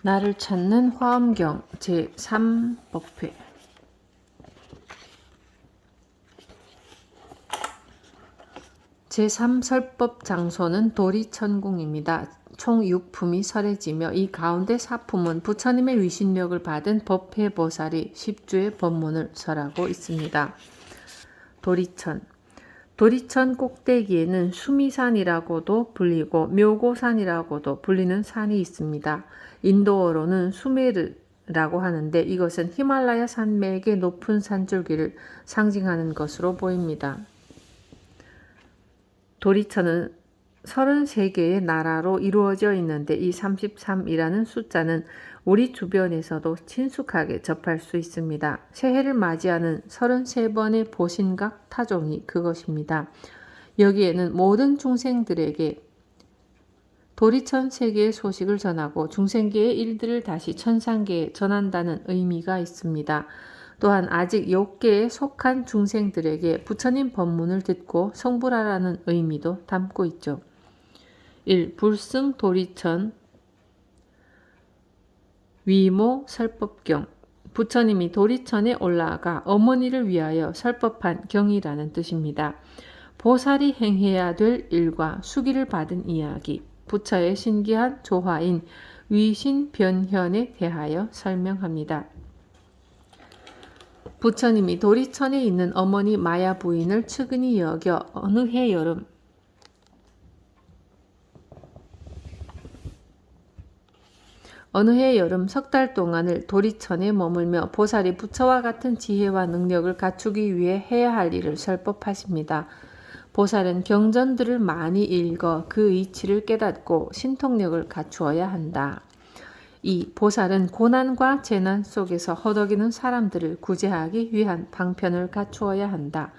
나를 찾는 화엄경 제3법회 제3설법 장소는 도리천궁입니다. 총 6품이 설해지며 이 가운데 4품은 부처님의 위신력을 받은 법회보살이 10주의 법문을 설하고 있습니다. 도리천 꼭대기에는 수미산이라고도 불리고 묘고산이라고도 불리는 산이 있습니다. 인도어로는 수메르라고 하는데 이것은 히말라야 산맥의 높은 산줄기를 상징하는 것으로 보입니다. 도리천은 33개의 나라로 이루어져 있는데 이 33이라는 숫자는 우리 주변에서도 친숙하게 접할 수 있습니다. 새해를 맞이하는 33번의 보신각 타종이 그것입니다. 여기에는 모든 중생들에게 도리천 세계의 소식을 전하고 중생계의 일들을 다시 천상계에 전한다는 의미가 있습니다. 또한 아직 6계에 속한 중생들에게 부처님 법문을 듣고 성불하라는 의미도 담고 있죠. 1. 불승 도리천 위모 설법경. 부처님이 도리천에 올라가 어머니를 위하여 설법한 경이라는 뜻입니다. 보살이 행해야 될 일과 수기를 받은 이야기, 부처의 신기한 조화인 위신변현에 대하여 설명합니다. 부처님이 도리천에 있는 어머니 마야 부인을 측은히 여겨 어느 해 여름 석 달 동안을 도리천에 머물며 보살이 부처와 같은 지혜와 능력을 갖추기 위해 해야 할 일을 설법하십니다. 보살은 경전들을 많이 읽어 그 이치를 깨닫고 신통력을 갖추어야 한다. 2. 보살은 고난과 재난 속에서 허덕이는 사람들을 구제하기 위한 방편을 갖추어야 한다.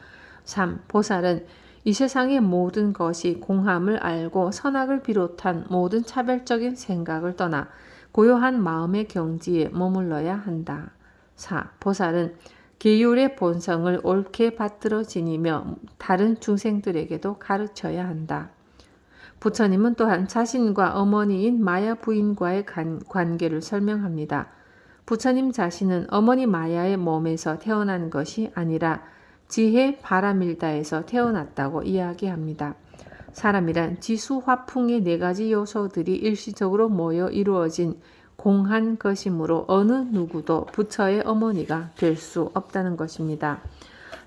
3. 보살은 이 세상의 모든 것이 공함을 알고 선악을 비롯한 모든 차별적인 생각을 떠나 고요한 마음의 경지에 머물러야 한다. 4. 보살은 계율의 본성을 옳게 받들어 지니며 다른 중생들에게도 가르쳐야 한다. 부처님은 또한 자신과 어머니인 마야 부인과의 관계를 설명합니다. 부처님 자신은 어머니 마야의 몸에서 태어난 것이 아니라 지혜 바라밀다에서 태어났다고 이야기합니다. 사람이란 지수 화풍의 4가지 요소들이 일시적으로 모여 이루어진 공한 것이므로 어느 누구도 부처의 어머니가 될 수 없다는 것입니다.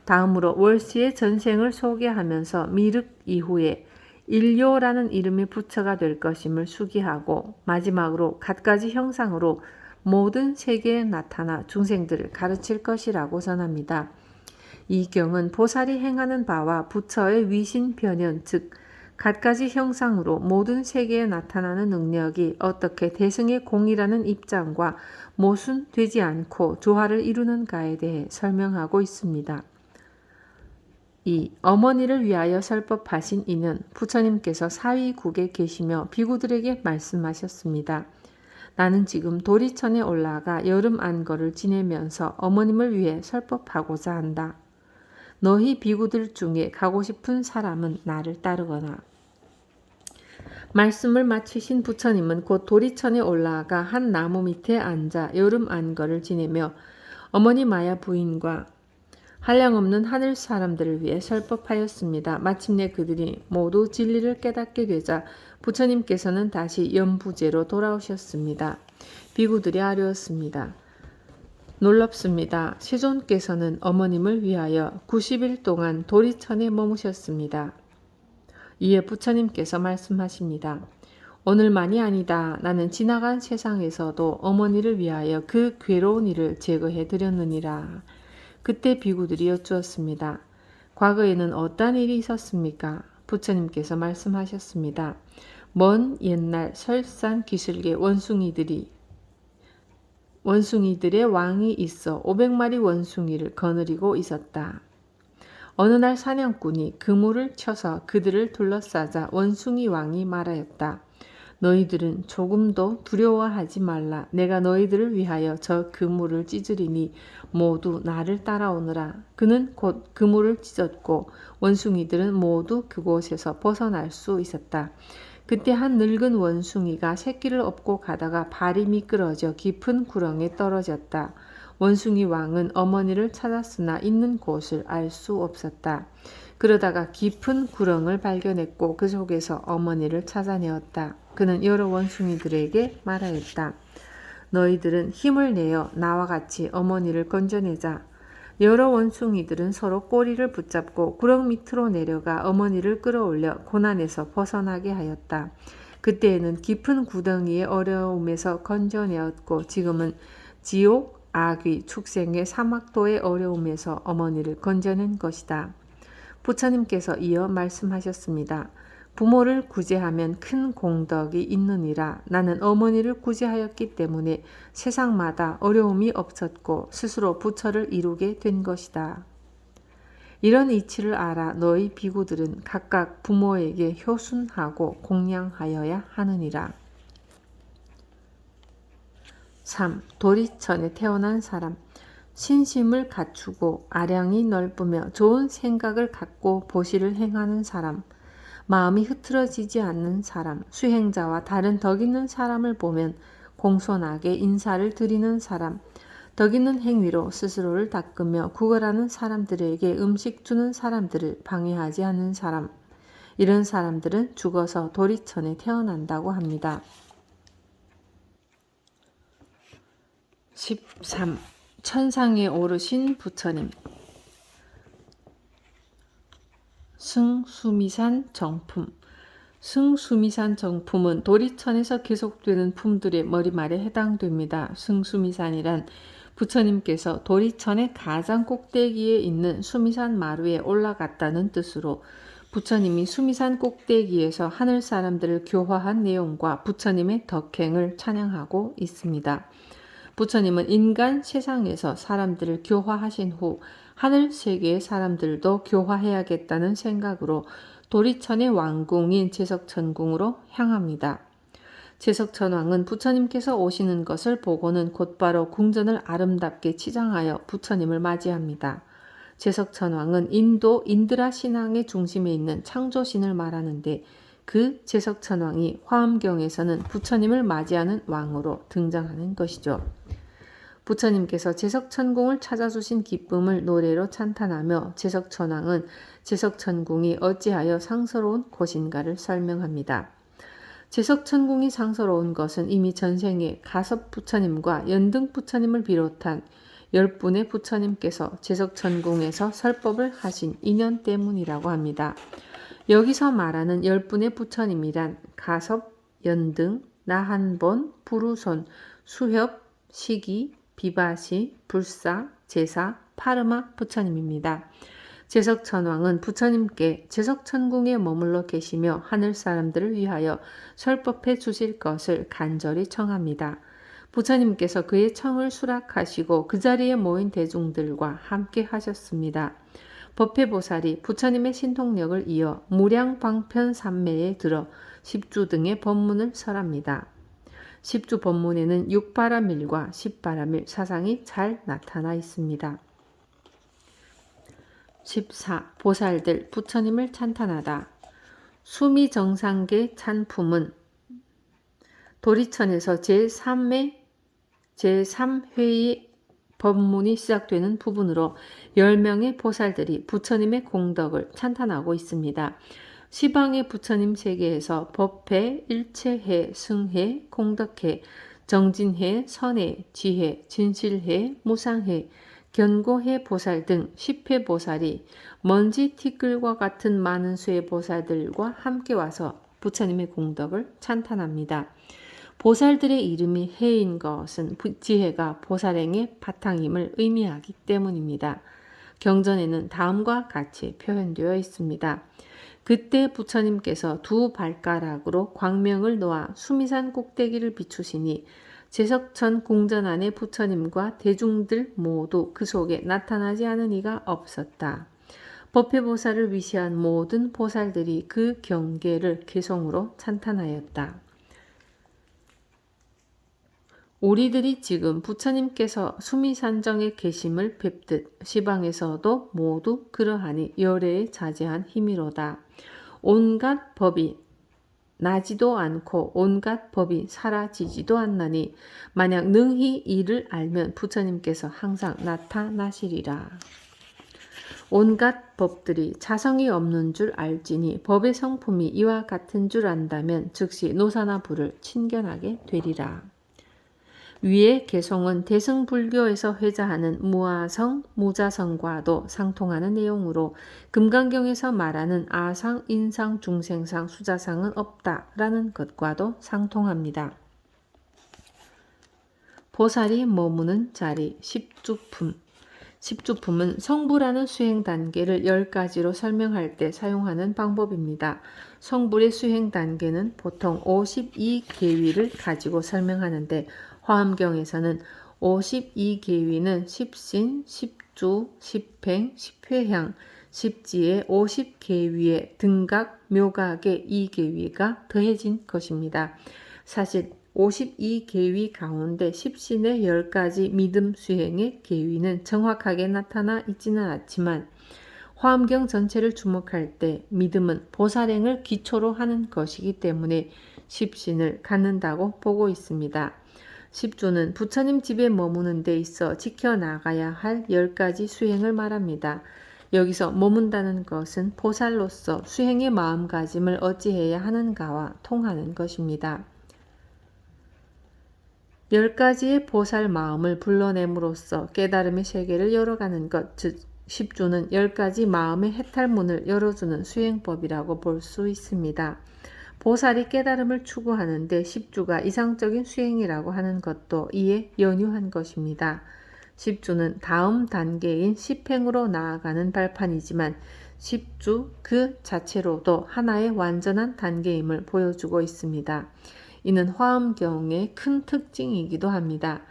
다음으로 월시의 전생을 소개하면서 미륵 이후에 일요라는 이름의 부처가 될 것임을 수기하고 마지막으로 갖가지 형상으로 모든 세계에 나타나 중생들을 가르칠 것이라고 전합니다. 이 경은 보살이 행하는 바와 부처의 위신변현 즉 갖가지 형상으로 모든 세계에 나타나는 능력이 어떻게 대승의 공이라는 입장과 모순되지 않고 조화를 이루는가에 대해 설명하고 있습니다. 2. 어머니를 위하여 설법하신 이는 부처님께서 사위국에 계시며 비구들에게 말씀하셨습니다. 나는 지금 도리천에 올라가 여름 안거를 지내면서 어머님을 위해 설법하고자 한다. 너희 비구들 중에 가고 싶은 사람은 나를 따르거나. 말씀을 마치신 부처님은 곧 도리천에 올라가 한 나무 밑에 앉아 여름 안거를 지내며 어머니 마야 부인과 한량없는 하늘 사람들을 위해 설법하였습니다. 마침내 그들이 모두 진리를 깨닫게 되자 부처님께서는 다시 연부제로 돌아오셨습니다. 비구들이 아뢰었습니다. 놀랍습니다. 세존께서는 어머님을 위하여 90일 동안 도리천에 머무셨습니다. 이에 부처님께서 말씀하십니다. 오늘만이 아니다. 나는 지나간 세상에서도 어머니를 위하여 그 괴로운 일을 제거해 드렸느니라. 그때 비구들이 여쭈었습니다. 과거에는 어떤 일이 있었습니까? 부처님께서 말씀하셨습니다. 먼 옛날 설산 기슭에 원숭이들의 왕이 있어 500마리 원숭이를 거느리고 있었다. 어느 날 사냥꾼이 그물을 쳐서 그들을 둘러싸자 원숭이 왕이 말하였다. 너희들은 조금도 두려워하지 말라. 내가 너희들을 위하여 저 그물을 찢으리니 모두 나를 따라오느라. 그는 곧 그물을 찢었고 원숭이들은 모두 그곳에서 벗어날 수 있었다. 그때 한 늙은 원숭이가 새끼를 업고 가다가 발이 미끄러져 깊은 구렁에 떨어졌다. 원숭이 왕은 어머니를 찾았으나 있는 곳을 알 수 없었다. 그러다가 깊은 구렁을 발견했고 그 속에서 어머니를 찾아내었다. 그는 여러 원숭이들에게 말하였다. 너희들은 힘을 내어 나와 같이 어머니를 건져내자. 여러 원숭이들은 서로 꼬리를 붙잡고 구렁 밑으로 내려가 어머니를 끌어올려 고난에서 벗어나게 하였다. 그때에는 깊은 구덩이의 어려움에서 건져내었고 지금은 지옥, 악귀, 축생의 사막도의 어려움에서 어머니를 건져낸 것이다. 부처님께서 이어 말씀하셨습니다. 부모를 구제하면 큰 공덕이 있느니라. 나는 어머니를 구제하였기 때문에 세상마다 어려움이 없었고 스스로 부처를 이루게 된 것이다. 이런 이치를 알아 너희 비구들은 각각 부모에게 효순하고 공양하여야 하느니라. 3. 도리천에 태어난 사람. 신심을 갖추고 아량이 넓으며 좋은 생각을 갖고 보시를 행하는 사람. 마음이 흐트러지지 않는 사람, 수행자와 다른 덕 있는 사람을 보면 공손하게 인사를 드리는 사람, 덕 있는 행위로 스스로를 닦으며 구걸하는 사람들에게 음식 주는 사람들을 방해하지 않는 사람, 이런 사람들은 죽어서 도리천에 태어난다고 합니다. 13. 천상에 오르신 부처님. 승수미산 정품. 승수미산 정품은 도리천에서 계속되는 품들의 머리말에 해당됩니다. 승수미산이란 부처님께서 도리천의 가장 꼭대기에 있는 수미산 마루에 올라갔다는 뜻으로 부처님이 수미산 꼭대기에서 하늘 사람들을 교화한 내용과 부처님의 덕행을 찬양하고 있습니다. 부처님은 인간 세상에서 사람들을 교화하신 후 하늘 세계의 사람들도 교화해야겠다는 생각으로 도리천의 왕궁인 제석천궁으로 향합니다. 제석천왕은 부처님께서 오시는 것을 보고는 곧바로 궁전을 아름답게 치장하여 부처님을 맞이합니다. 제석천왕은 인도 인드라 신앙의 중심에 있는 창조신을 말하는데 그 제석천왕이 화엄경에서는 부처님을 맞이하는 왕으로 등장하는 것이죠. 부처님께서 제석천궁을 찾아주신 기쁨을 노래로 찬탄하며 제석천왕은 제석천궁이 어찌하여 상서로운 곳인가를 설명합니다. 제석천궁이 상서로운 것은 이미 전생에 가섭 부처님과 연등 부처님을 비롯한 10분의 부처님께서 제석천궁에서 설법을 하신 인연 때문이라고 합니다. 여기서 말하는 10분의 부처님이란 가섭, 연등, 나한본, 부루손, 수협, 시기, 비바시, 불사, 제사, 파르마 부처님입니다. 제석천왕은 부처님께 제석천궁에 머물러 계시며 하늘 사람들을 위하여 설법해 주실 것을 간절히 청합니다. 부처님께서 그의 청을 수락하시고 그 자리에 모인 대중들과 함께 하셨습니다. 법회보살이 부처님의 신통력을 이어 무량방편삼매에 들어 십주 등의 법문을 설합니다. 십주 법문에는 육바라밀과 십바라밀 사상이 잘 나타나 있습니다. 14. 보살들 부처님을 찬탄하다. 수미정상계 찬품은 도리천에서 제3회의 법문이 시작되는 부분으로 10명의 보살들이 부처님의 공덕을 찬탄하고 있습니다. 시방의 부처님 세계에서 법회, 일체회, 승회, 공덕회, 정진회, 선회, 지회, 진실회, 무상회, 견고회 보살 등 10회 보살이 먼지 티끌과 같은 많은 수의 보살들과 함께 와서 부처님의 공덕을 찬탄합니다. 보살들의 이름이 해인 것은 지혜가 보살행의 바탕임을 의미하기 때문입니다. 경전에는 다음과 같이 표현되어 있습니다. 그때 부처님께서 두 발가락으로 광명을 놓아 수미산 꼭대기를 비추시니 제석천 궁전 안에 부처님과 대중들 모두 그 속에 나타나지 않은 이가 없었다. 법회보살을 위시한 모든 보살들이 그 경계를 개성으로 찬탄하였다. 우리들이 지금 부처님께서 수미산정에 계심을 뵙듯 시방에서도 모두 그러하니 열애에 자제한 힘이로다. 온갖 법이 나지도 않고 온갖 법이 사라지지도 않나니 만약 능히 이를 알면 부처님께서 항상 나타나시리라. 온갖 법들이 자성이 없는 줄 알지니 법의 성품이 이와 같은 줄 안다면 즉시 노사나 불을 친견하게 되리라. 위의 개송은 대승불교에서 회자하는 무아성, 무자성과도 상통하는 내용으로 금강경에서 말하는 아상, 인상, 중생상, 수자상은 없다라는 것과도 상통합니다. 보살이 머무는 자리, 십주품. 십주품은 성불하는 수행 단계를 10가지로 설명할 때 사용하는 방법입니다. 성불의 수행 단계는 보통 52계위를 가지고 설명하는데 화엄경에서는 52계위는 십신, 십주, 십행, 십회향, 십지의 50계위에 등각, 묘각의 2계위가 더해진 것입니다. 사실 52계위 가운데 십신의 10가지 믿음 수행의 계위는 정확하게 나타나 있지는 않지만 화엄경 전체를 주목할 때 믿음은 보살행을 기초로 하는 것이기 때문에 십신을 갖는다고 보고 있습니다. 십주는 부처님 집에 머무는 데 있어 지켜나가야 할 10가지 수행을 말합니다. 여기서 머문다는 것은 보살로서 수행의 마음가짐을 어찌해야 하는가와 통하는 것입니다. 10가지의 보살 마음을 불러냄으로써 깨달음의 세계를 열어가는 것, 즉 십주는 10가지 마음의 해탈문을 열어주는 수행법이라고 볼 수 있습니다. 보살이 깨달음을 추구하는데 십주가 이상적인 수행이라고 하는 것도 이에 연유한 것입니다. 십주는 다음 단계인 십행으로 나아가는 발판이지만 십주 그 자체로도 하나의 완전한 단계임을 보여주고 있습니다. 이는 화엄경의 큰 특징이기도 합니다.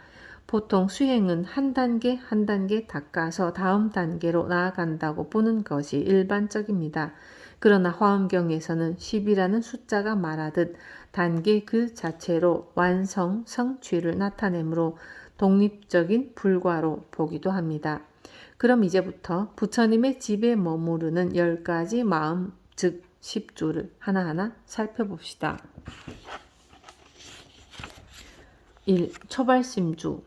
보통 수행은 한 단계 한 단계 닦아서 다음 단계로 나아간다고 보는 것이 일반적입니다. 그러나 화엄경에서는 10이라는 숫자가 말하듯 단계 그 자체로 완성, 성취를 나타내므로 독립적인 불과로 보기도 합니다. 그럼 이제부터 부처님의 집에 머무르는 10가지 마음, 즉 십주를 하나하나 살펴봅시다. 1. 초발심주.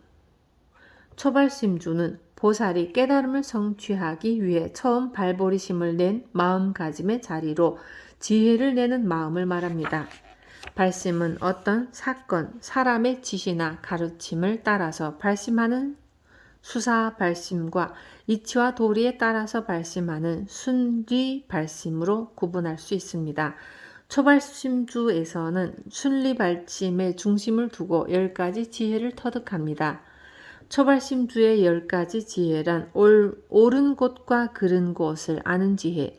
초발심주는 보살이 깨달음을 성취하기 위해 처음 발버리심을 낸 마음가짐의 자리로 지혜를 내는 마음을 말합니다. 발심은 어떤 사건, 사람의 지시나 가르침을 따라서 발심하는 수사 발심과 이치와 도리에 따라서 발심하는 순리 발심으로 구분할 수 있습니다. 초발심주에서는 순리 발심에 중심을 두고 10가지 지혜를 터득합니다. 초발심주의 10가지 지혜란 옳은 곳과 그른 곳을 아는 지혜,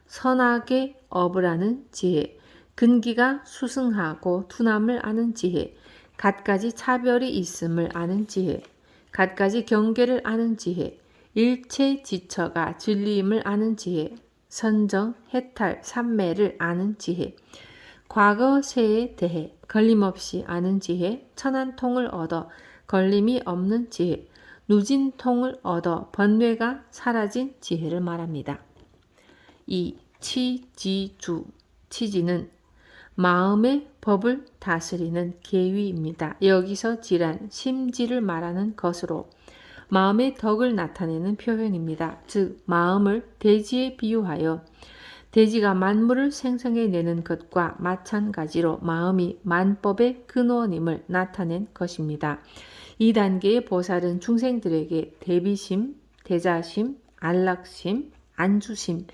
선악의 업을 아는 지혜, 근기가 수승하고 투남을 아는 지혜, 갖가지 차별이 있음을 아는 지혜, 갖가지 경계를 아는 지혜, 일체 지처가 진리임을 아는 지혜, 선정, 해탈, 삼매를 아는 지혜, 과거 세에 대해 걸림없이 아는 지혜, 천한통을 얻어 걸림이 없는 지혜, 누진통을 얻어 번뇌가 사라진 지혜를 말합니다. 2. 치지주. 치지는 마음의 법을 다스리는 계위입니다. 여기서 지란, 심지를 말하는 것으로 마음의 덕을 나타내는 표현입니다. 즉 마음을 대지에 비유하여 대지가 만물을 생성해내는 것과 마찬가지로 마음이 만법의 근원임을 나타낸 것입니다. 이 단계의 보살은 중생들에게 대비심, 대자심, 안락심, 안주심,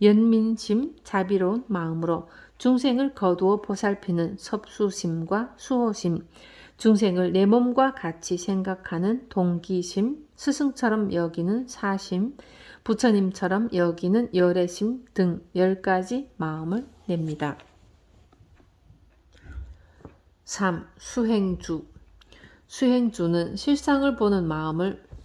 연민심, 자비로운 마음으로 중생을 거두어 보살피는 섭수심과 수호심, 중생을 내 몸과 같이 생각하는 동기심, 스승처럼 여기는 사심, 부처님처럼 여기는 열애심 등 10가지 마음을 냅니다. 3. 수행주. 수행주는 실상을 보는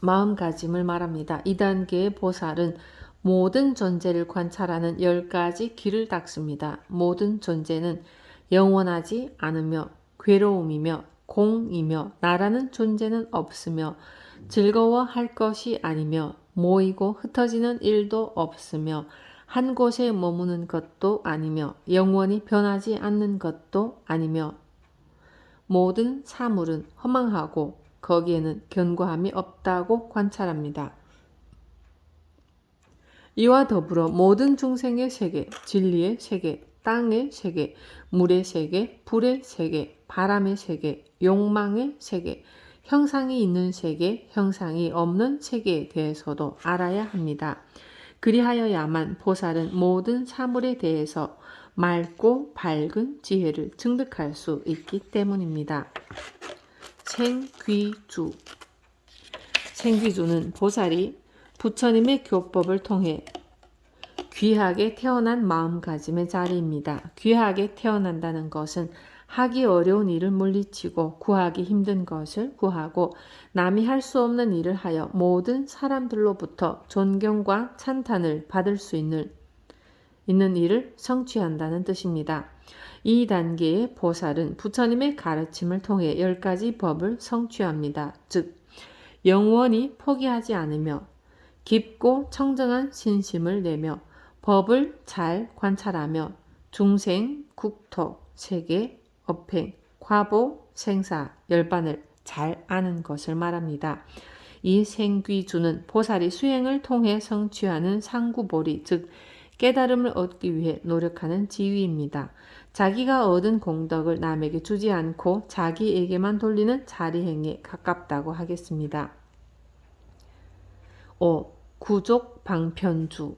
마음가짐을 말합니다. 이 단계의 보살은 모든 존재를 관찰하는 10가지 길을 닦습니다. 모든 존재는 영원하지 않으며 괴로움이며 공이며 나라는 존재는 없으며 즐거워할 것이 아니며 모이고 흩어지는 일도 없으며 한 곳에 머무는 것도 아니며 영원히 변하지 않는 것도 아니며 모든 사물은 허망하고 거기에는 견고함이 없다고 관찰합니다. 이와 더불어 모든 중생의 세계, 진리의 세계, 땅의 세계, 물의 세계, 불의 세계, 바람의 세계, 욕망의 세계, 형상이 있는 세계, 형상이 없는 세계에 대해서도 알아야 합니다. 그리하여야만 보살은 모든 사물에 대해서 맑고 밝은 지혜를 증득할 수 있기 때문입니다. 생귀주. 생귀주는 보살이 부처님의 교법을 통해 귀하게 태어난 마음가짐의 자리입니다. 귀하게 태어난다는 것은 하기 어려운 일을 물리치고 구하기 힘든 것을 구하고 남이 할 수 없는 일을 하여 모든 사람들로부터 존경과 찬탄을 받을 수 있는 일을 성취한다는 뜻입니다. 이 단계의 보살은 부처님의 가르침을 통해 10가지 법을 성취합니다. 즉 영원히 포기하지 않으며 깊고 청정한 신심을 내며 법을 잘 관찰하며 중생, 국토, 세계, 업행, 과보, 생사, 열반을 잘 아는 것을 말합니다. 이 생귀주는 보살이 수행을 통해 성취하는 상구보리, 즉 깨달음을 얻기 위해 노력하는 지위입니다. 자기가 얻은 공덕을 남에게 주지 않고 자기에게만 돌리는 자리행에 가깝다고 하겠습니다. 5. 구족방편주.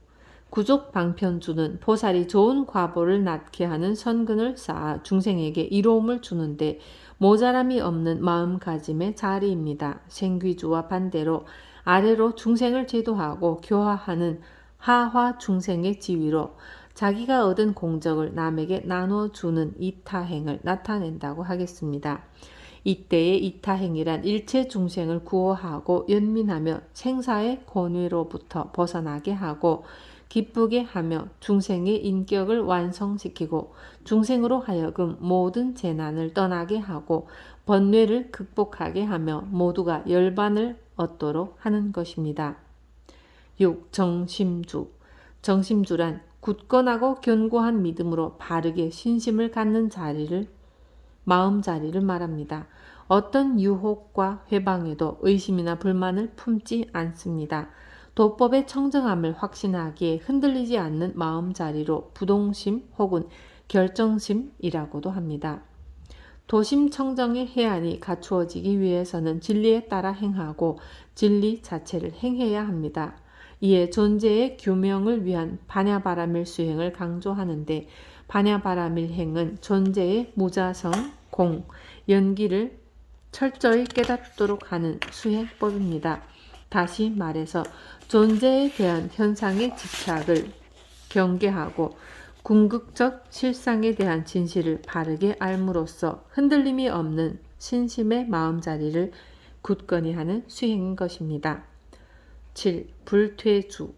구족방편주는 보살이 좋은 과보를 낳게 하는 선근을 쌓아 중생에게 이로움을 주는데 모자람이 없는 마음가짐의 자리입니다. 생귀주와 반대로 아래로 중생을 제도하고 교화하는 하화 중생의 지위로 자기가 얻은 공적을 남에게 나눠주는 이타행을 나타낸다고 하겠습니다. 이때의 이타행이란 일체 중생을 구호하고 연민하며 생사의 권위로부터 벗어나게 하고 기쁘게 하며 중생의 인격을 완성시키고 중생으로 하여금 모든 재난을 떠나게 하고 번뇌를 극복하게 하며 모두가 열반을 얻도록 하는 것입니다. 6. 정심주. 정심주란 굳건하고 견고한 믿음으로 바르게 신심을 갖는 마음 자리를 말합니다. 어떤 유혹과 회방에도 의심이나 불만을 품지 않습니다. 도법의 청정함을 확신하기에 흔들리지 않는 마음 자리로 부동심 혹은 결정심이라고도 합니다. 도심 청정의 해안이 갖추어지기 위해서는 진리에 따라 행하고 진리 자체를 행해야 합니다. 이에 존재의 규명을 위한 반야바라밀 수행을 강조하는데 반야바라밀 행은 존재의 무자성, 공, 연기를 철저히 깨닫도록 하는 수행법입니다. 다시 말해서 존재에 대한 현상의 집착을 경계하고 궁극적 실상에 대한 진실을 바르게 알므로써 흔들림이 없는 신심의 마음자리를 굳건히 하는 수행인 것입니다. 7. 불퇴주.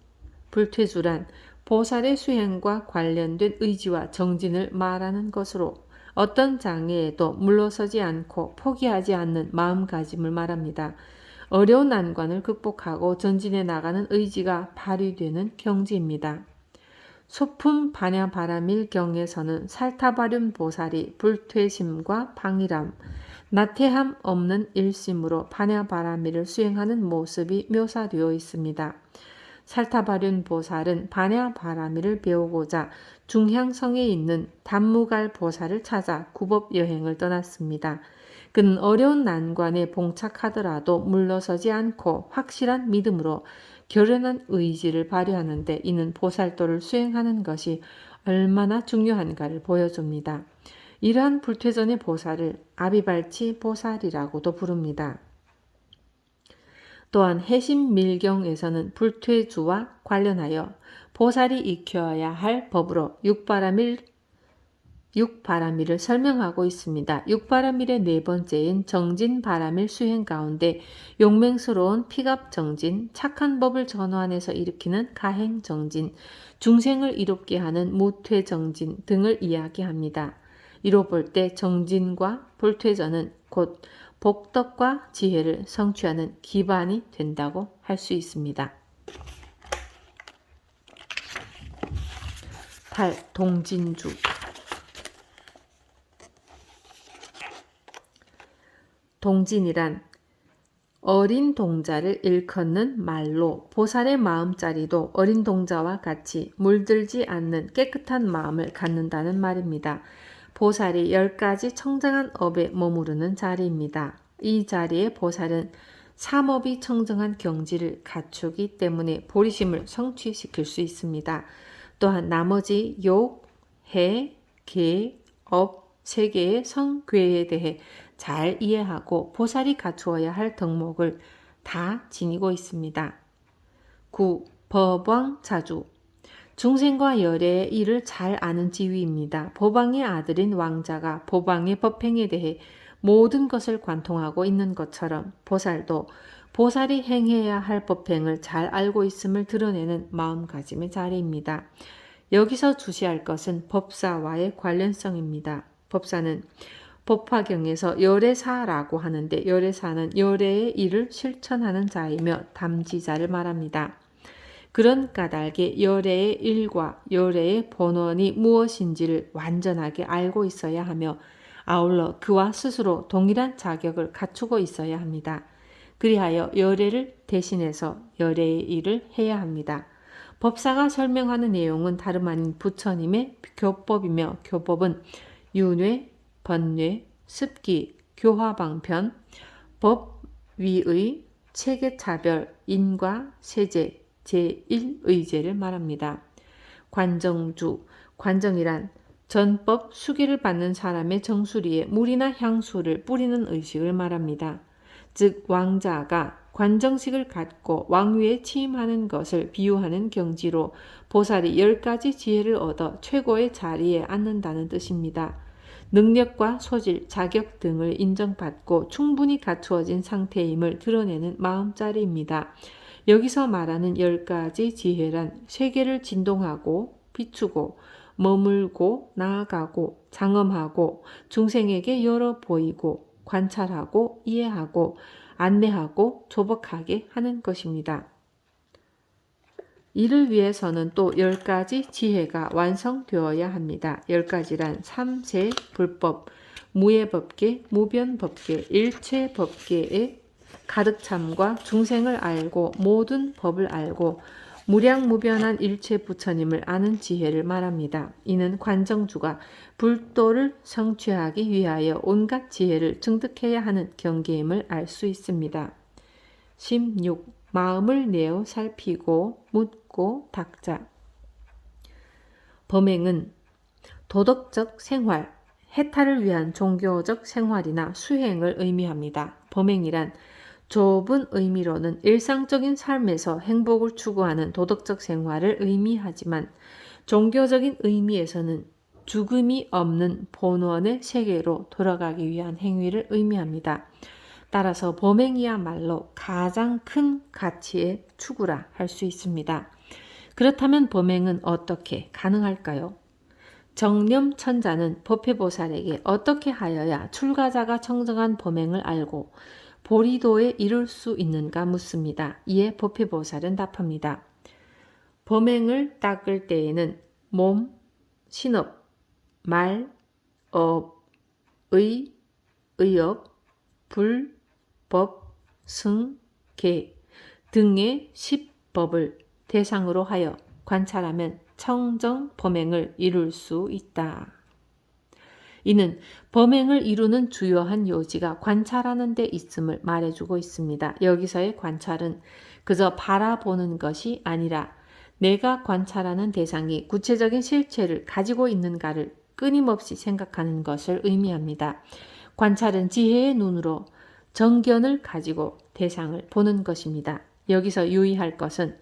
불퇴주란 보살의 수행과 관련된 의지와 정진을 말하는 것으로 어떤 장애에도 물러서지 않고 포기하지 않는 마음가짐을 말합니다. 어려운 난관을 극복하고 전진해 나가는 의지가 발휘되는 경지입니다. 소품 반야바라밀 경에서는 살타바륜 보살이 불퇴심과 방일함, 나태함 없는 일심으로 반야바라밀을 수행하는 모습이 묘사되어 있습니다. 살타바륜 보살은 반야바라밀을 배우고자 중향성에 있는 단무갈 보살을 찾아 구법 여행을 떠났습니다. 그는 어려운 난관에 봉착하더라도 물러서지 않고 확실한 믿음으로 결연한 의지를 발휘하는데 이는 보살도를 수행하는 것이 얼마나 중요한가를 보여줍니다. 이러한 불퇴전의 보살을 아비발치 보살이라고도 부릅니다. 또한 해심밀경에서는 불퇴주와 관련하여 보살이 익혀야 할 법으로 육바라밀을 설명하고 있습니다. 육바라밀의 네 번째인 정진바라밀 수행 가운데 용맹스러운 피갑정진, 착한 법을 전환해서 일으키는 가행정진, 중생을 이롭게 하는 무퇴정진 등을 이야기합니다. 이로 볼 때 정진과 불퇴전은 곧 복덕과 지혜를 성취하는 기반이 된다고 할 수 있습니다. 8. 동진주. 동진이란 어린 동자를 일컫는 말로 보살의 마음자리도 어린 동자와 같이 물들지 않는 깨끗한 마음을 갖는다는 말입니다. 보살이 10가지 청정한 업에 머무르는 자리입니다. 이 자리에 보살은 삼업이 청정한 경지를 갖추기 때문에 보리심을 성취시킬 수 있습니다. 또한 나머지 욕, 해, 계, 업, 세계의 성괴에 대해 잘 이해하고 보살이 갖추어야 할 덕목을 다 지니고 있습니다. 9. 법왕자주. 중생과 열애의 일을 잘 아는 지위입니다. 법왕의 아들인 왕자가 법왕의 법행에 대해 모든 것을 관통하고 있는 것처럼 보살도 보살이 행해야 할 법행을 잘 알고 있음을 드러내는 마음가짐의 자리입니다. 여기서 주시할 것은 법사와의 관련성입니다. 법사는 법화경에서 열애사라고 하는데 열애사는 열애의 일을 실천하는 자이며 담지자를 말합니다. 그런 까닭에 열애의 일과 열애의 본원이 무엇인지를 완전하게 알고 있어야 하며 아울러 그와 스스로 동일한 자격을 갖추고 있어야 합니다. 그리하여 열애를 대신해서 열애의 일을 해야 합니다. 법사가 설명하는 내용은 다름 아닌 부처님의 교법이며 교법은 윤회, 번뇌, 습기, 교화방편, 법위의, 체계차별, 인과, 세제, 제1의제를 말합니다. 관정주, 관정이란 전법 수기를 받는 사람의 정수리에 물이나 향수를 뿌리는 의식을 말합니다. 즉 왕자가 관정식을 갖고 왕위에 취임하는 것을 비유하는 경지로 보살이 10가지 지혜를 얻어 최고의 자리에 앉는다는 뜻입니다. 능력과 소질, 자격 등을 인정받고 충분히 갖추어진 상태임을 드러내는 마음자리입니다. 여기서 말하는 10가지 지혜란 세계를 진동하고 비추고 머물고 나아가고 장엄하고 중생에게 열어 보이고 관찰하고 이해하고 안내하고 조복하게 하는 것입니다. 이를 위해서는 또 10가지 지혜가 완성되어야 합니다. 10가지란 삼세, 불법, 무예법계, 무변법계, 일체법계의 가득참과 중생을 알고 모든 법을 알고 무량무변한 일체 부처님을 아는 지혜를 말합니다. 이는 관정주가 불도를 성취하기 위하여 온갖 지혜를 증득해야 하는 경계임을 알 수 있습니다. 16. 마음을 내어 살피고 묻고 닦자. 범행은 도덕적 생활, 해탈을 위한 종교적 생활이나 수행을 의미합니다. 범행이란 좁은 의미로는 일상적인 삶에서 행복을 추구하는 도덕적 생활을 의미하지만 종교적인 의미에서는 죽음이 없는 본원의 세계로 돌아가기 위한 행위를 의미합니다. 따라서 범행이야말로 가장 큰 가치의 추구라 할 수 있습니다. 그렇다면 범행은 어떻게 가능할까요? 정념천자는 법회보살에게 어떻게 하여야 출가자가 청정한 범행을 알고 보리도에 이룰 수 있는가 묻습니다. 이에 법회보살은 답합니다. 범행을 닦을 때에는 몸, 신업, 말, 업, 의업, 불, 법, 승, 계 등의 10법을 대상으로 하여 관찰하면 청정 범행을 이룰 수 있다. 이는 범행을 이루는 주요한 요지가 관찰하는 데 있음을 말해주고 있습니다. 여기서의 관찰은 그저 바라보는 것이 아니라 내가 관찰하는 대상이 구체적인 실체를 가지고 있는가를 끊임없이 생각하는 것을 의미합니다. 관찰은 지혜의 눈으로 정견을 가지고 대상을 보는 것입니다. 여기서 유의할 것은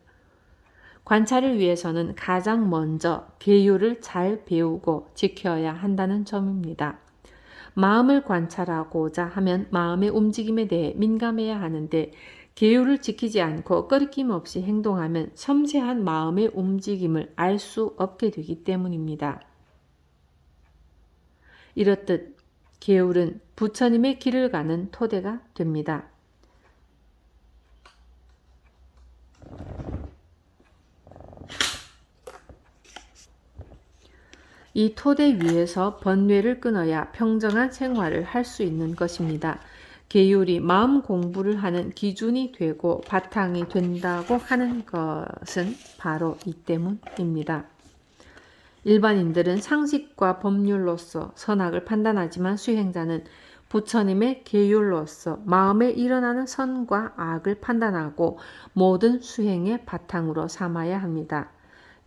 관찰을 위해서는 가장 먼저 계율을 잘 배우고 지켜야 한다는 점입니다. 마음을 관찰하고자 하면 마음의 움직임에 대해 민감해야 하는데 계율을 지키지 않고 끄리낌 없이 행동하면 섬세한 마음의 움직임을 알 수 없게 되기 때문입니다. 이렇듯 계율은 부처님의 길을 가는 토대가 됩니다. 이 토대 위에서 번뇌를 끊어야 평정한 생활을 할 수 있는 것입니다. 계율이 마음 공부를 하는 기준이 되고 바탕이 된다고 하는 것은 바로 이 때문입니다. 일반인들은 상식과 법률로서 선악을 판단하지만 수행자는 부처님의 계율로서 마음에 일어나는 선과 악을 판단하고 모든 수행의 바탕으로 삼아야 합니다.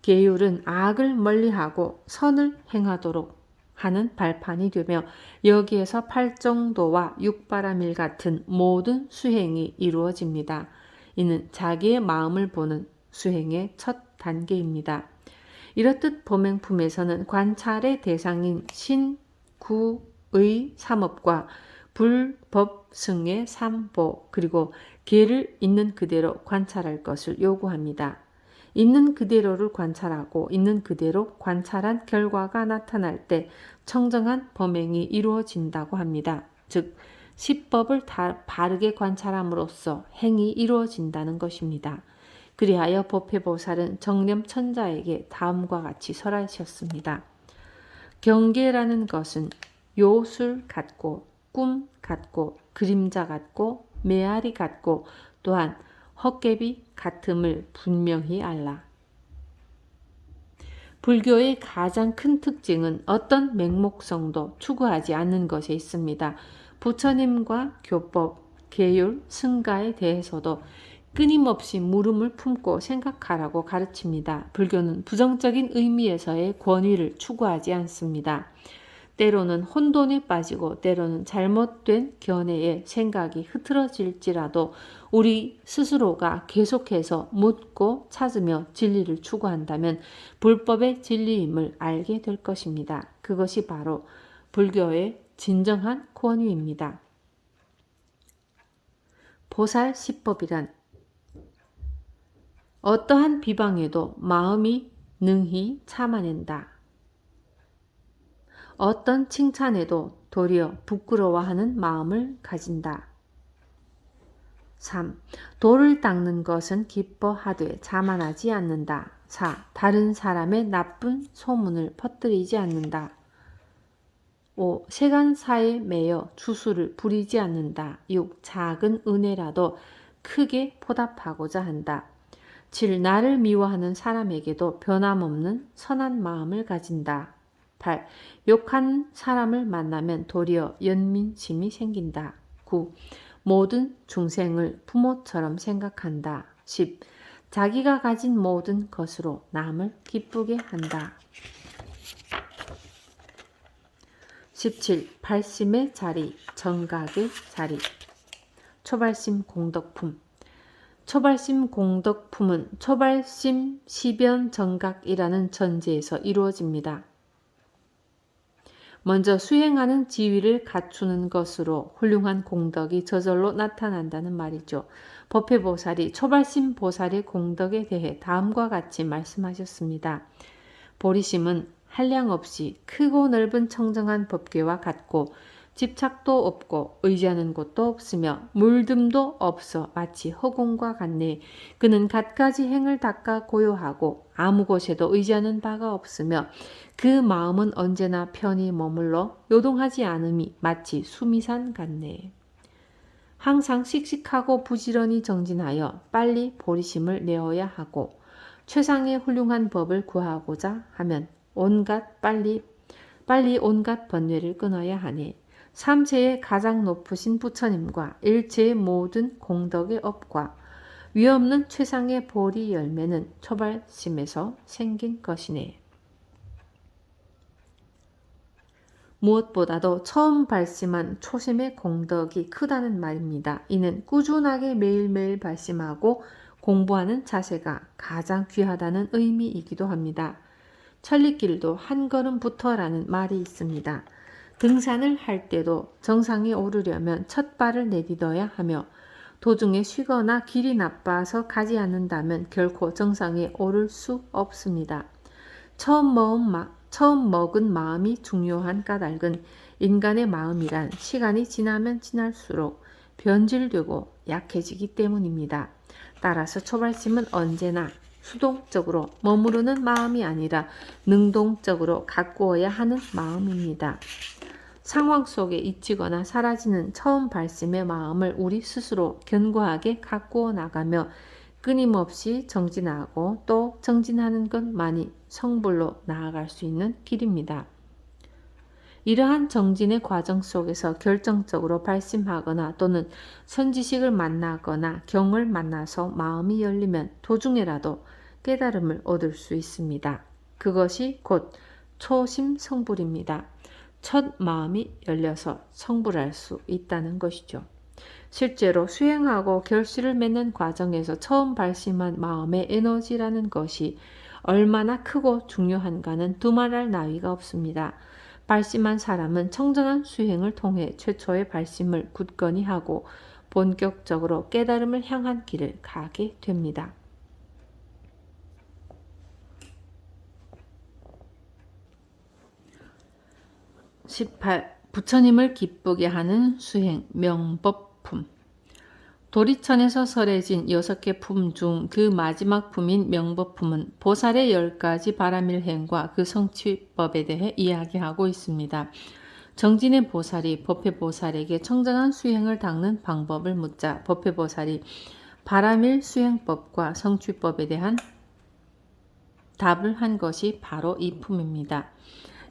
계율은 악을 멀리하고 선을 행하도록 하는 발판이 되며 여기에서 팔정도와 육바라밀 같은 모든 수행이 이루어집니다. 이는 자기의 마음을 보는 수행의 첫 단계입니다. 이렇듯 보맹품에서는 관찰의 대상인 신구의 삼업과 불법승의 삼보 그리고 계를 있는 그대로 관찰할 것을 요구합니다. 있는 그대로를 관찰하고 있는 그대로 관찰한 결과가 나타날 때 청정한 범행이 이루어진다고 합니다. 즉 십법을 바르게 관찰함으로써 행이 이루어진다는 것입니다. 그리하여 법회보살은 정념천자에게 다음과 같이 설하셨습니다. 경계라는 것은 요술 같고 꿈 같고 그림자 같고 메아리 같고 또한 헛개비 같음을 분명히 알라. 불교의 가장 큰 특징은 어떤 맹목성도 추구하지 않는 것에 있습니다. 부처님과 교법, 계율, 승가에 대해서도 끊임없이 물음을 품고 생각하라고 가르칩니다. 불교는 부정적인 의미에서의 권위를 추구하지 않습니다. 때로는 혼돈에 빠지고 때로는 잘못된 견해에 생각이 흐트러질지라도 우리 스스로가 계속해서 묻고 찾으며 진리를 추구한다면 불법의 진리임을 알게 될 것입니다. 그것이 바로 불교의 진정한 권위입니다. 보살 시법이란 어떠한 비방에도 마음이 능히 참아낸다. 어떤 칭찬에도 도리어 부끄러워하는 마음을 가진다. 3. 돌을 닦는 것은 기뻐하되 자만하지 않는다. 4. 다른 사람의 나쁜 소문을 퍼뜨리지 않는다. 5. 세간사에 매여 주수를 부리지 않는다. 6. 작은 은혜라도 크게 보답하고자 한다. 7. 나를 미워하는 사람에게도 변함없는 선한 마음을 가진다. 8. 욕하는 사람을 만나면 도리어 연민심이 생긴다. 9. 모든 중생을 부모처럼 생각한다. 10. 자기가 가진 모든 것으로 남을 기쁘게 한다. 17. 발심의 자리, 정각의 자리. 초발심 공덕품. 초발심 공덕품은 초발심 시변 정각이라는 전제에서 이루어집니다. 먼저 수행하는 지위를 갖추는 것으로 훌륭한 공덕이 저절로 나타난다는 말이죠. 법회보살이 초발심 보살의 공덕에 대해 다음과 같이 말씀하셨습니다. 보리심은 한량없이 크고 넓은 청정한 법궤와 같고 집착도 없고 의지하는 곳도 없으며 물듦도 없어 마치 허공과 같네. 그는 갖가지 행을 닦아 고요하고 아무 곳에도 의지하는 바가 없으며 그 마음은 언제나 편히 머물러 요동하지 않음이 마치 수미산 같네. 항상 씩씩하고 부지런히 정진하여 빨리 보리심을 내어야 하고 최상의 훌륭한 법을 구하고자 하면 빨리 온갖 번뇌를 끊어야 하네. 삼세의 가장 높으신 부처님과 일체의 모든 공덕의 업과 위없는 최상의 보리 열매는 초발심에서 생긴 것이네. 무엇보다도 처음 발심한 초심의 공덕이 크다는 말입니다. 이는 꾸준하게 매일매일 발심하고 공부하는 자세가 가장 귀하다는 의미이기도 합니다. 천리길도 한 걸음부터라는 말이 있습니다. 등산을 할 때도 정상에 오르려면 첫 발을 내딛어야 하며 도중에 쉬거나 길이 나빠서 가지 않는다면 결코 정상에 오를 수 없습니다. 처음 먹은 마음이 중요한 까닭은 인간의 마음이란 시간이 지나면 지날수록 변질되고 약해지기 때문입니다. 따라서 초발심은 언제나 수동적으로 머무르는 마음이 아니라 능동적으로 가꾸어야 하는 마음입니다. 상황 속에 잊히거나 사라지는 처음 발심의 마음을 우리 스스로 견고하게 가꾸어 나가며 끊임없이 정진하고 또 정진하는 것만이 성불로 나아갈 수 있는 길입니다. 이러한 정진의 과정 속에서 결정적으로 발심하거나 또는 선지식을 만나거나 경을 만나서 마음이 열리면 도중에라도 깨달음을 얻을 수 있습니다. 그것이 곧 초심 성불입니다. 첫 마음이 열려서 성불할 수 있다는 것이죠. 실제로 수행하고 결실을 맺는 과정에서 처음 발심한 마음의 에너지라는 것이 얼마나 크고 중요한가는 두말할 나위가 없습니다. 발심한 사람은 청정한 수행을 통해 최초의 발심을 굳건히 하고 본격적으로 깨달음을 향한 길을 가게 됩니다. 18. 부처님을 기쁘게 하는 수행 명법품. 도리천에서 설해진 6개 품 중 그 마지막 품인 명법품은 보살의 10가지 바라밀행과 그 성취법에 대해 이야기하고 있습니다. 정진의 보살이 법회보살에게 청정한 수행을 닦는 방법을 묻자 법회보살이 바라밀 수행법과 성취법에 대한 답을 한 것이 바로 이 품입니다.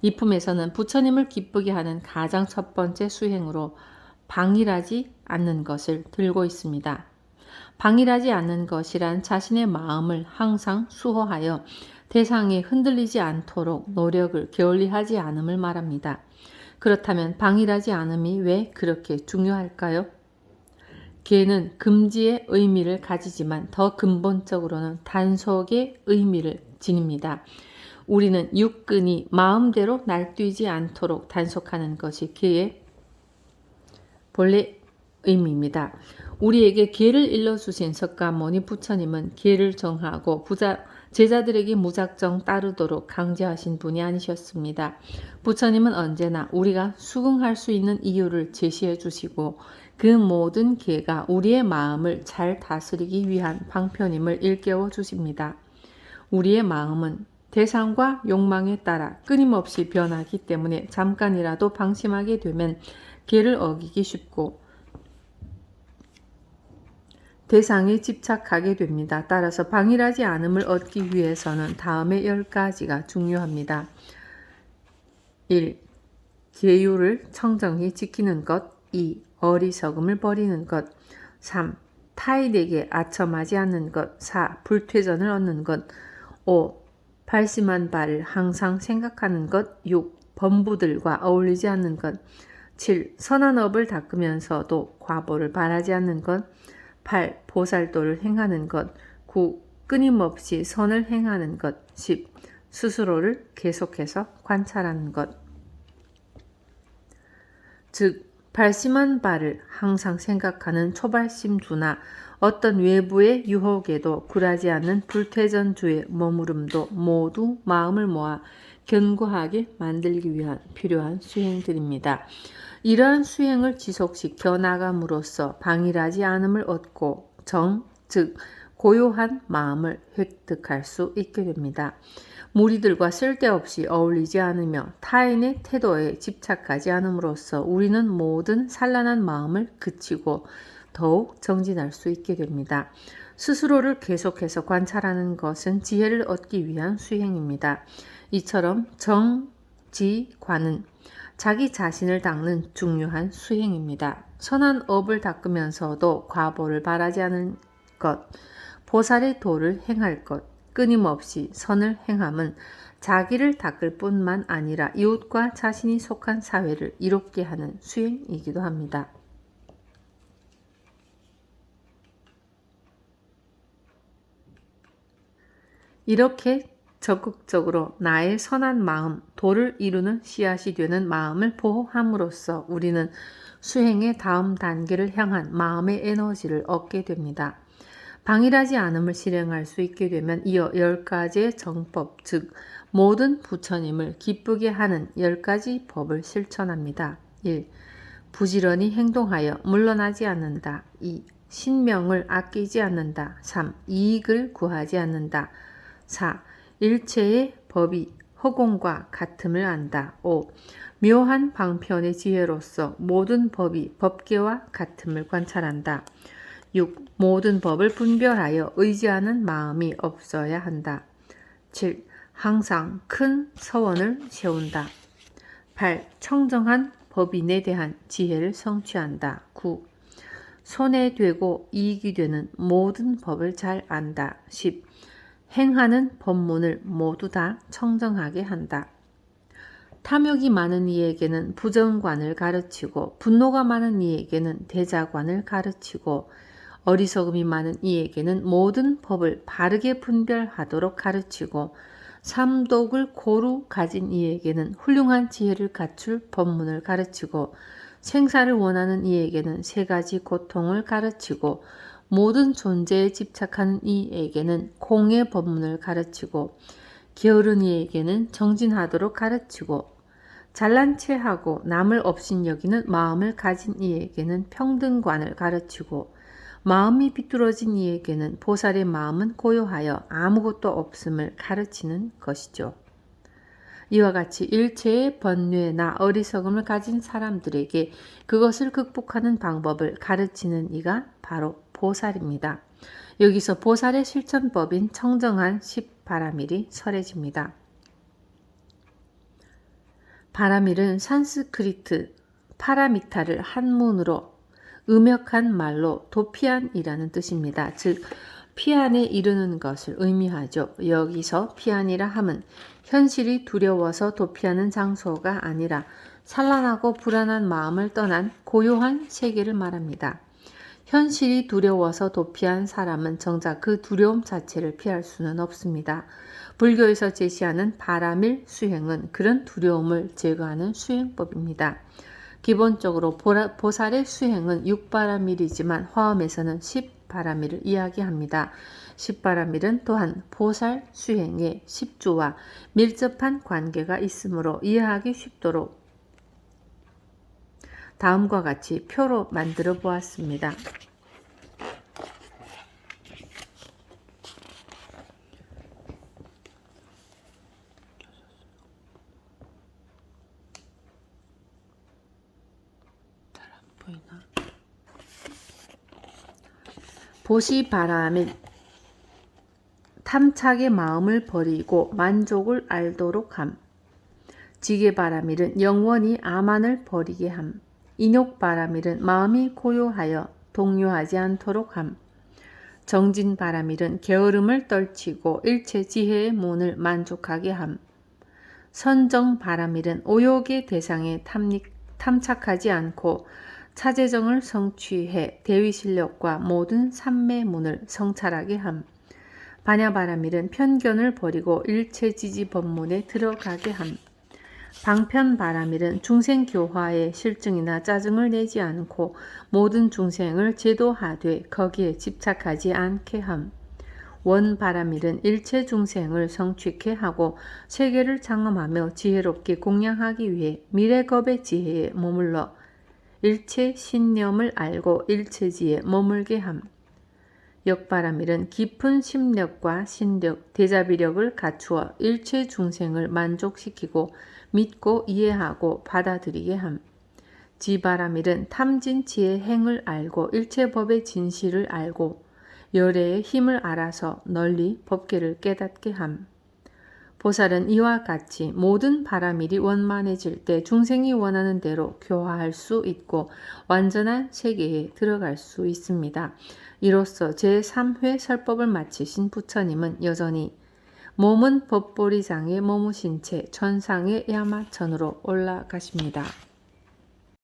이 품에서는 부처님을 기쁘게 하는 가장 첫 번째 수행으로 방일하지 않는 것을 들고 있습니다. 방일하지 않는 것이란 자신의 마음을 항상 수호하여 대상에 흔들리지 않도록 노력을 게을리하지 않음을 말합니다. 그렇다면 방일하지 않음이 왜 그렇게 중요할까요? 개는 금지의 의미를 가지지만 더 근본적으로는 단속의 의미를 지닙니다. 우리는 육근이 마음대로 날뛰지 않도록 단속하는 것이 개의 본래 의미입니다. 우리에게 개를 일러주신 석가모니 부처님은 개를 정하고 제자들에게 무작정 따르도록 강제하신 분이 아니셨습니다. 부처님은 언제나 우리가 수긍할 수 있는 이유를 제시해 주시고 그 모든 개가 우리의 마음을 잘 다스리기 위한 방편임을 일깨워 주십니다. 우리의 마음은 대상과 욕망에 따라 끊임없이 변하기 때문에 잠깐이라도 방심하게 되면 개를 어기기 쉽고 대상에 집착하게 됩니다. 따라서 방일하지 않음을 얻기 위해서는 다음의 10가지가 중요합니다. 1. 계율을 청정히 지키는 것. 2. 어리석음을 버리는 것. 3. 타인에게 아첨하지 않는 것. 4. 불퇴전을 얻는 것. 5. 발심한 바를 항상 생각하는 것. 6. 범부들과 어울리지 않는 것. 7. 선한 업을 닦으면서도 과보를 바라지 않는 것. 8. 보살도를 행하는 것. 9. 끊임없이 선을 행하는 것. 10. 스스로를 계속해서 관찰하는 것. 즉 발심한 바를 항상 생각하는 초발심주나 어떤 외부의 유혹에도 굴하지 않는 불퇴전주의 머무름도 모두 마음을 모아 견고하게 만들기 위한 필요한 수행들입니다. 이러한 수행을 지속시켜 나감으로써 방일하지 않음을 얻고 즉 고요한 마음을 획득할 수 있게 됩니다. 무리들과 쓸데없이 어울리지 않으며 타인의 태도에 집착하지 않음으로써 우리는 모든 산란한 마음을 그치고 더욱 정진할 수 있게 됩니다. 스스로를 계속해서 관찰하는 것은 지혜를 얻기 위한 수행입니다. 이처럼 정지관은 자기 자신을 닦는 중요한 수행입니다. 선한 업을 닦으면서도 과보를 바라지 않은 것, 보살의 도를 행할 것, 끊임없이 선을 행함은 자기를 닦을 뿐만 아니라 이웃과 자신이 속한 사회를 이롭게 하는 수행이기도 합니다. 이렇게 적극적으로 나의 선한 마음, 도를 이루는 씨앗이 되는 마음을 보호함으로써 우리는 수행의 다음 단계를 향한 마음의 에너지를 얻게 됩니다. 방일하지 않음을 실행할 수 있게 되면 이어 10가지의 정법, 즉 모든 부처님을 기쁘게 하는 10가지 법을 실천합니다. 1. 부지런히 행동하여 물러나지 않는다. 2. 신명을 아끼지 않는다. 3. 이익을 구하지 않는다. 4. 일체의 법이 허공과 같음을 안다. 5. 묘한 방편의 지혜로서 모든 법이 법계와 같음을 관찰한다. 6. 모든 법을 분별하여 의지하는 마음이 없어야 한다. 7. 항상 큰 서원을 세운다. 8. 청정한 법인에 대한 지혜를 성취한다. 9. 손에 되고 이익이 되는 모든 법을 잘 안다. 10. 행하는 법문을 모두 다 청정하게 한다. 탐욕이 많은 이에게는 부정관을 가르치고 분노가 많은 이에게는 대자관을 가르치고 어리석음이 많은 이에게는 모든 법을 바르게 분별하도록 가르치고 삼독을 고루 가진 이에게는 훌륭한 지혜를 갖출 법문을 가르치고 생사를 원하는 이에게는 세 가지 고통을 가르치고 모든 존재에 집착하는 이에게는 공의 법문을 가르치고 게으른 이에게는 정진하도록 가르치고 잘난 체하고 남을 업신여기는 마음을 가진 이에게는 평등관을 가르치고 마음이 비뚤어진 이에게는 보살의 마음은 고요하여 아무것도 없음을 가르치는 것이죠. 이와 같이 일체의 번뇌나 어리석음을 가진 사람들에게 그것을 극복하는 방법을 가르치는 이가 바로 보살입니다. 여기서 보살의 실천법인 청정한 10바라밀이 설해집니다. 바라밀은 산스크리트 파라미타를 한문으로 음역한 말로 도피안이라는 뜻입니다. 즉 피안에 이르는 것을 의미하죠. 여기서 피안이라 함은 현실이 두려워서 도피하는 장소가 아니라 산란하고 불안한 마음을 떠난 고요한 세계를 말합니다. 현실이 두려워서 도피한 사람은 정작 그 두려움 자체를 피할 수는 없습니다. 불교에서 제시하는 바라밀 수행은 그런 두려움을 제거하는 수행법입니다. 기본적으로 보살의 수행은 6바라밀이지만 화엄에서는 10바라밀을 이야기합니다. 10바라밀은 또한 보살 수행의 10조와 밀접한 관계가 있으므로 이해하기 쉽도록 다음과 같이 표로 만들어 보았습니다. 보시바라밀 탐착의 마음을 버리고 만족을 알도록 함. 지게바라밀은 영원히 아만을 버리게 함. 인욕바라밀은 마음이 고요하여 동요하지 않도록 함. 정진바라밀은 게으름을 떨치고 일체 지혜의 문을 만족하게 함. 선정바라밀은 오욕의 대상에 탐착하지 않고 차재정을 성취해 대위실력과 모든 삼매문을 성찰하게 함. 반야바라밀은 편견을 버리고 일체지지 법문에 들어가게 함. 방편바라밀은 중생교화에 실증이나 짜증을 내지 않고 모든 중생을 제도하되 거기에 집착하지 않게 함. 원바라밀은 일체 중생을 성취케 하고 세계를 장엄하며 지혜롭게 공양하기 위해 미래겁의 지혜에 머물러 일체 신념을 알고 일체지에 머물게 함. 역바라밀은 깊은 심력과 신력, 대자비력을 갖추어 일체 중생을 만족시키고 믿고 이해하고 받아들이게 함. 지바라밀은 탐진치의 행을 알고 일체법의 진실을 알고 열애의 힘을 알아서 널리 법계를 깨닫게 함. 보살은 이와 같이 모든 바라밀이 원만해질 때 중생이 원하는 대로 교화할 수 있고 완전한 세계에 들어갈 수 있습니다. 이로써 제3회 설법을 마치신 부처님은 여전히 몸은 법보리장에 머무신 채 천상의 야마천으로 올라가십니다.